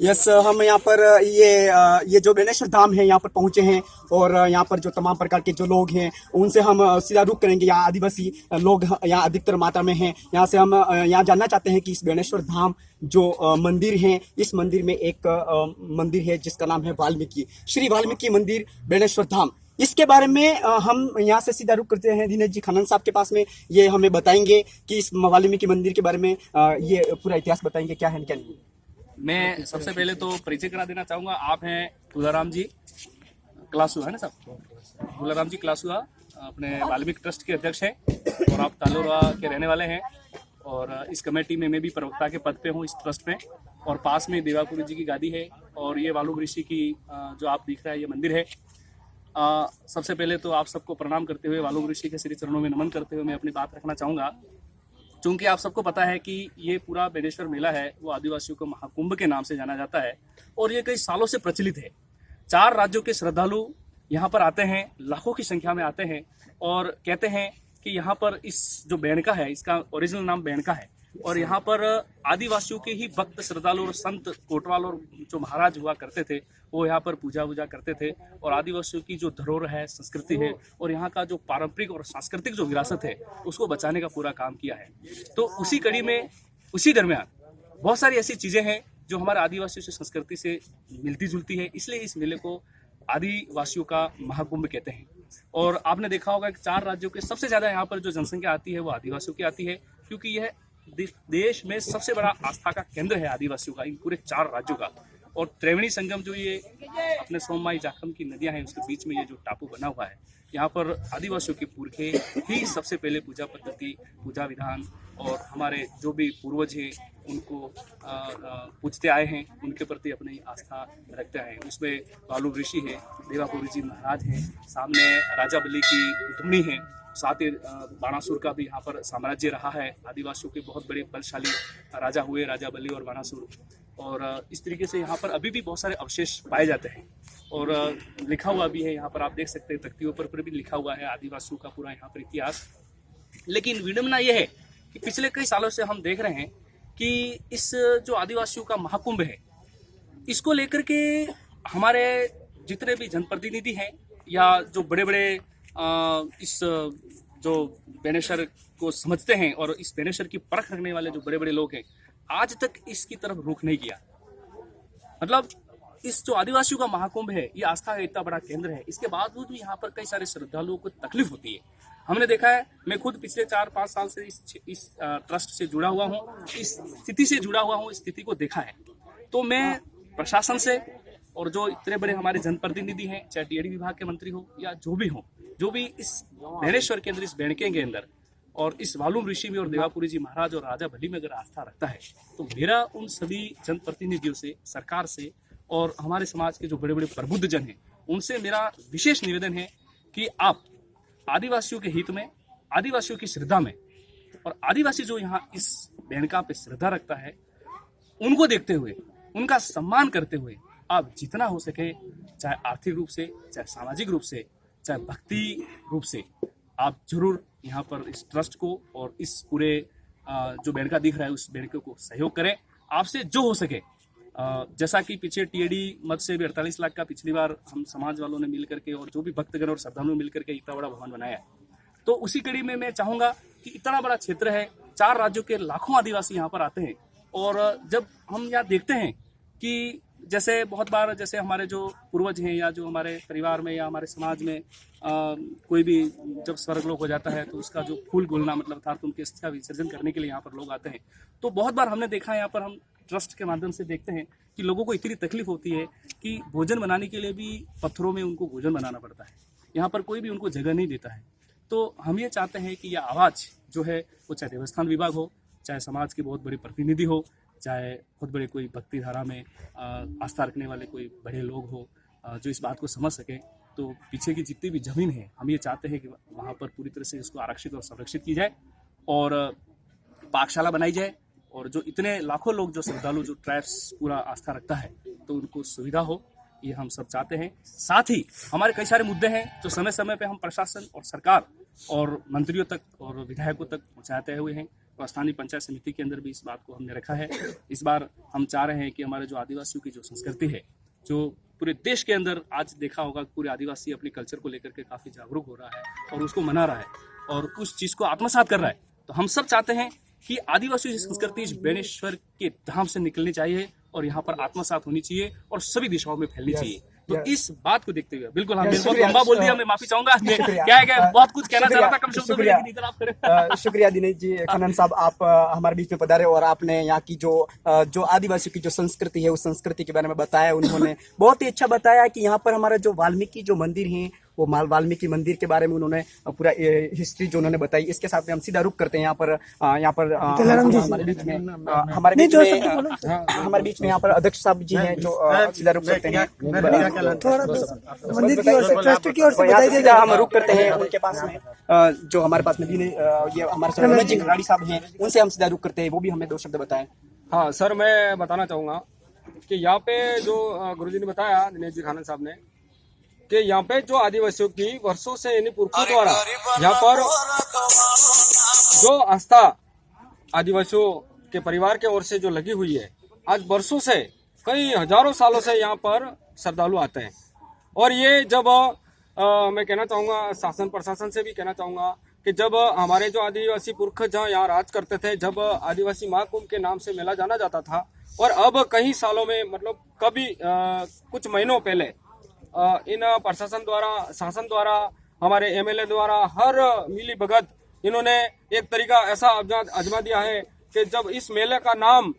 Yes हम यहाँ पर ये जो बेनेश्वर धाम है यहाँ पर पहुंचे हैं और यहाँ पर जो तमाम प्रकार के जो लोग हैं उनसे हम सीधा रुख करेंगे। यहाँ आदिवासी लोग यहाँ अधिकतर मात्रा में हैं। यहाँ से हम यहाँ जानना चाहते हैं कि इस बेनेश्वर धाम जो मंदिर है, इस मंदिर में एक मंदिर है जिसका नाम है वाल्मीकि, श्री वाल्मीकि मंदिर बेनेश्वर धाम। इसके बारे में हम यहाँ से सीधा रुख करते हैं दिनेश जी खनन साहब के पास में। ये हमें बताएंगे कि इस वाल्मीकि मंदिर के बारे में ये पूरा इतिहास बताएंगे, क्या है क्या नहीं। मैं सबसे पहले तो परिचय करा देना चाहूँगा। आप हैं तुलाराम जी क्लासुआ, है ना साहब? तुलाराम जी क्लासुआ अपने वाल्मीकि ट्रस्ट के अध्यक्ष हैं और आप तालोरा के रहने वाले हैं। और इस कमेटी में मैं भी प्रवक्ता के पद पे हूँ इस ट्रस्ट में। और पास में देवापुरी जी की गादी है और ये वालुक ऋषि की जो आप दिख रहा है ये मंदिर है। सबसे पहले तो आप सबको प्रणाम करते हुए, वालुक ऋषि के श्री चरणों में नमन करते हुए मैं अपनी बात रखना चाहूँगा। चूंकि आप सबको पता है कि ये पूरा बेनेश्वर मेला है वो आदिवासियों को महाकुंभ के नाम से जाना जाता है और ये कई सालों से प्रचलित है। 4 राज्यों के श्रद्धालु यहाँ पर आते हैं, लाखों की संख्या में आते हैं और कहते हैं कि यहाँ पर इस जो बेणका है, इसका ओरिजिनल नाम बेणका है और यहाँ पर आदिवासियों के ही भक्त श्रद्धालु और संत कोटवाल और जो महाराज हुआ करते थे वो यहाँ पर पूजा वूजा करते थे। और आदिवासियों की जो धरोहर है, संस्कृति है और यहाँ का जो पारंपरिक और सांस्कृतिक जो विरासत है उसको बचाने का पूरा काम किया है। तो उसी कड़ी में, उसी दरमियान बहुत सारी ऐसी चीजें हैं जो हमारे आदिवासियों से संस्कृति से मिलती जुलती है, इसलिए इस मेले को आदिवासियों का महाकुंभ कहते हैं। और आपने देखा होगा कि 4 राज्यों के सबसे ज्यादा यहाँ पर जो जनसंख्या आती है वो आदिवासियों की आती है, क्योंकि यह देश में सबसे बड़ा आस्था का केंद्र है आदिवासियों का, इन पूरे 4 राज्यों का। और त्रिवेणी संगम जो ये अपने सोममाई जाखम की नदियां हैं उसके बीच में ये जो टापू बना हुआ है, यहाँ पर आदिवासियों के पुरखे ही सबसे पहले पूजा पद्धति, पूजा विधान और हमारे जो भी पूर्वज हैं उनको पूजते आए हैं, उनके प्रति अपनी आस्था रखते हैं। उसमें वालुक ऋषि है, देवापुरी जी महाराज हैं, सामने राजा बलि की धुनी है, साथ ही बाणासुर का भी यहाँ पर साम्राज्य रहा है। आदिवासियों के बहुत बड़े बलशाली राजा हुए, राजा बलि और बाणासुर। और इस तरीके से यहाँ पर अभी भी बहुत सारे अवशेष पाए जाते हैं और लिखा हुआ भी है। यहाँ पर आप देख सकते हैं तख्तियों पर भी लिखा हुआ है आदिवासियों का पूरा यहाँ पर इतिहास। लेकिन विडंबना यह है कि पिछले कई सालों से हम देख रहे हैं कि इस जो आदिवासियों का महाकुंभ है इसको लेकर के हमारे जितने भी जनप्रतिनिधि हैं या जो बड़े बड़े इस जो बेनेश्वर को समझते हैं और इस बेनेश्वर की परख रखने वाले जो बड़े बड़े लोग हैं, आज तक इसकी तरफ रुख नहीं किया। मतलब इस जो आदिवासियों का महाकुंभ है ये आस्था का इतना बड़ा केंद्र है, इसके बावजूद भी यहाँ पर कई सारे श्रद्धालुओं को तकलीफ होती है। हमने देखा है, मैं खुद पिछले 4-5 साल से इस ट्रस्ट से जुड़ा हुआ हूँ, इस स्थिति से जुड़ा हुआ हूँ, इस स्थिति को देखा है। तो मैं प्रशासन से और जो इतने बड़े हमारे जनप्रतिनिधि हैं, चाहे टीएडी विभाग के मंत्री हो या जो भी इस बेनेश्वर के अंदर, इस बेणके के अंदर और इस वालुक ऋषि में और देवापुरी जी महाराज और राजा बलि में अगर आस्था रखता है तो मेरा उन सभी जनप्रतिनिधियों से, सरकार से और हमारे समाज के जो बड़े बड़े प्रबुद्ध जन हैं उनसे मेरा विशेष निवेदन है कि आप आदिवासियों के हित में, आदिवासियों की श्रद्धा में और आदिवासी जो यहाँ इस बेणका पे श्रद्धा रखता है उनको देखते हुए, उनका सम्मान करते हुए आप जितना हो सके, चाहे आर्थिक रूप से, चाहे सामाजिक रूप से, चाहे भक्ति रूप से, आप जरूर यहाँ पर इस ट्रस्ट को और इस पूरे जो बेणका दिख रहा है उस बेणके को सहयोग करें आपसे जो हो सके। जैसा कि पीछे टीएडी मद से भी 48 लाख का पिछली बार हम समाज वालों ने मिलकर के और जो भी भक्तगण और श्रद्धालु ने मिलकर के इतना बड़ा भवन बनाया है, तो उसी कड़ी में मैं चाहूँगा कि इतना बड़ा क्षेत्र है, 4 राज्यों के लाखों आदिवासी यहाँ पर आते हैं। और जब हम यहाँ देखते हैं कि जैसे बहुत बार जैसे हमारे जो पूर्वज हैं या जो हमारे परिवार में या हमारे समाज में कोई भी जब स्वर्गलोक हो जाता है तो उसका जो फूल गोलना मतलब अर्थात उनके अस्थि का विसर्जन करने के लिए यहाँ पर लोग आते हैं। तो बहुत बार हमने देखा है, यहाँ पर हम ट्रस्ट के माध्यम से देखते हैं कि लोगों को इतनी तकलीफ होती है कि भोजन बनाने के लिए भी पत्थरों में उनको भोजन बनाना पड़ता है, यहाँ पर कोई भी उनको जगह नहीं देता है। तो हम ये चाहते हैं कि यह आवाज़ जो है वो चाहे देवस्थान विभाग हो, चाहे समाज के बहुत बड़े प्रतिनिधि हो, चाहे बहुत बड़े कोई भक्ति धारा में आस्था रखने वाले कोई बड़े लोग हो जो इस बात को समझ सके, तो पीछे की जितनी भी जमीन है हम ये चाहते हैं कि वहाँ पर पूरी तरह से इसको आरक्षित और संरक्षित की जाए और पाकशाला बनाई जाए और जो इतने लाखों लोग जो श्रद्धालु जो ट्राइब्स पूरा आस्था रखता है तो उनको सुविधा हो, ये हम सब चाहते हैं। साथ ही हमारे कई सारे मुद्दे हैं जो समय समय पे हम प्रशासन और सरकार और मंत्रियों तक और विधायकों तक पहुँचाते हुए हैं। और स्थानीय पंचायत समिति के अंदर भी इस बात को हमने रखा है। इस बार हम चाह रहे हैं कि हमारे जो आदिवासियों की जो संस्कृति है, जो पूरे देश के अंदर आज देखा होगा पूरे आदिवासी अपने कल्चर को लेकर के काफ़ी जागरूक हो रहा है और उसको मना रहा है और उस चीज़ को आत्मसात कर रहा है। तो हम सब चाहते हैं कि आदिवासी संस्कृति इस बेनेश्वर के धाम से निकलनी चाहिए और यहाँ पर आत्मसात होनी चाहिए और सभी दिशाओं में फैलनी चाहिए। तो इस बात को देखते हुए बिल्कुल हम बहुत लंबा बोल दिया, मैं माफी चाहूंगा। क्या है बहुत कुछ कहना चाह रहा था कम शब्दों में, लेकिन इधर आप करें। शुक्रिया दिनेश जी, खनन साहब, आप हमारे बीच में पधारे और आपने यहाँ की जो आदिवासियों की जो संस्कृति है उस संस्कृति के बारे में बताया। उन्होंने बहुत ही अच्छा बताया कि यहाँ पर हमारा जो वाल्मीकि जो मंदिर है वो वाल्मीकि मंदिर के बारे में उन्होंने पूरा हिस्ट्री जो उन्होंने बताई। इसके साथ में हम सीधा रुक करते हैं यहाँ पर हमारे बीच में यहाँ पर अध्यक्ष साहब जी हैं जो सीधा रुक करते हैं। सीधा हम रुक करते हैं उनके पास में जो हमारे पास में ये हमारे रमेश जी खराड़ी साहब हैं, उनसे हम सीधा रुक करते हैं, वो भी हमें 2 शब्द बताएं। हाँ सर, मैं बताना चाहूँगा कि यहाँ पे जो गुरुजी ने बताया, दिनेश जी खानन साहब ने, कि यहाँ पे जो आदिवासियों की वर्षों से यानी पुरखों द्वारा यहाँ पर जो आस्था आदिवासियों के परिवार के ओर से जो लगी हुई है, आज वर्षों से कई हजारों सालों से यहाँ पर श्रद्धालु आते हैं। और ये जब मैं कहना चाहूँगा शासन प्रशासन से भी कहना चाहूँगा कि जब हमारे जो आदिवासी पुरख जहाँ यहाँ राज करते थे, जब आदिवासी महाकुंभ के नाम से मेला जाना जाता था, और अब कई सालों में मतलब कभी कुछ महीनों पहले इन प्रशासन द्वारा, शासन द्वारा, हमारे एमएलए द्वारा हर मिली भगत इन्होंने एक तरीका ऐसा आजमा दिया है कि जब इस मेले का नाम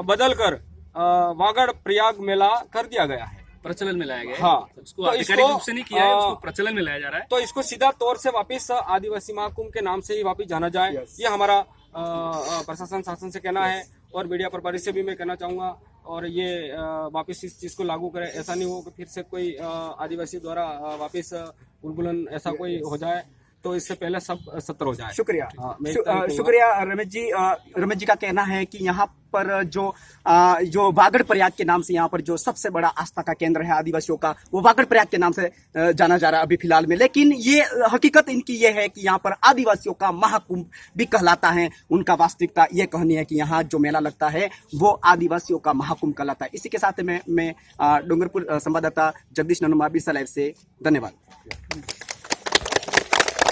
बदलकर वागड़ प्रयाग मेला कर दिया गया है, प्रचलन में लाया गया है। हाँ, उसको आधिकारिक रूप से नहीं किया है, उसको प्रचलन में लाया जा रहा है। तो इसको सीधा तौर से वापस आदिवासी महाकुंभ के नाम से ही वापस जाना जाए, ये हमारा प्रशासन शासन से कहना है। और मीडिया प्रभारी से भी मैं कहना चाहूँगा और ये वापस इस चीज़ को लागू करें। ऐसा नहीं हो कि फिर से कोई आदिवासी द्वारा वापस उन्मूलन ऐसा कोई हो जाए, तो इससे पहले सब सत्र हो जाए। शुक्रिया। शुक्रिया रमेश जी का कहना है कि यहाँ पर जो वागड़ प्रयाग के नाम से यहाँ पर जो सबसे बड़ा आस्था का केंद्र है आदिवासियों का, वो वागड़ प्रयाग के नाम से जाना जा रहा है अभी फिलहाल में। लेकिन ये हकीकत इनकी ये है कि यहाँ पर आदिवासियों का महाकुंभ भी कहलाता है। उनका वास्तविकता ये कहनी है कि यहाँ जो मेला लगता है वो आदिवासियों का महाकुंभ कहलाता है। इसी के साथ मैं डूंगरपुर संवाददाता जगदीश ननुमा लाइव से धन्यवाद।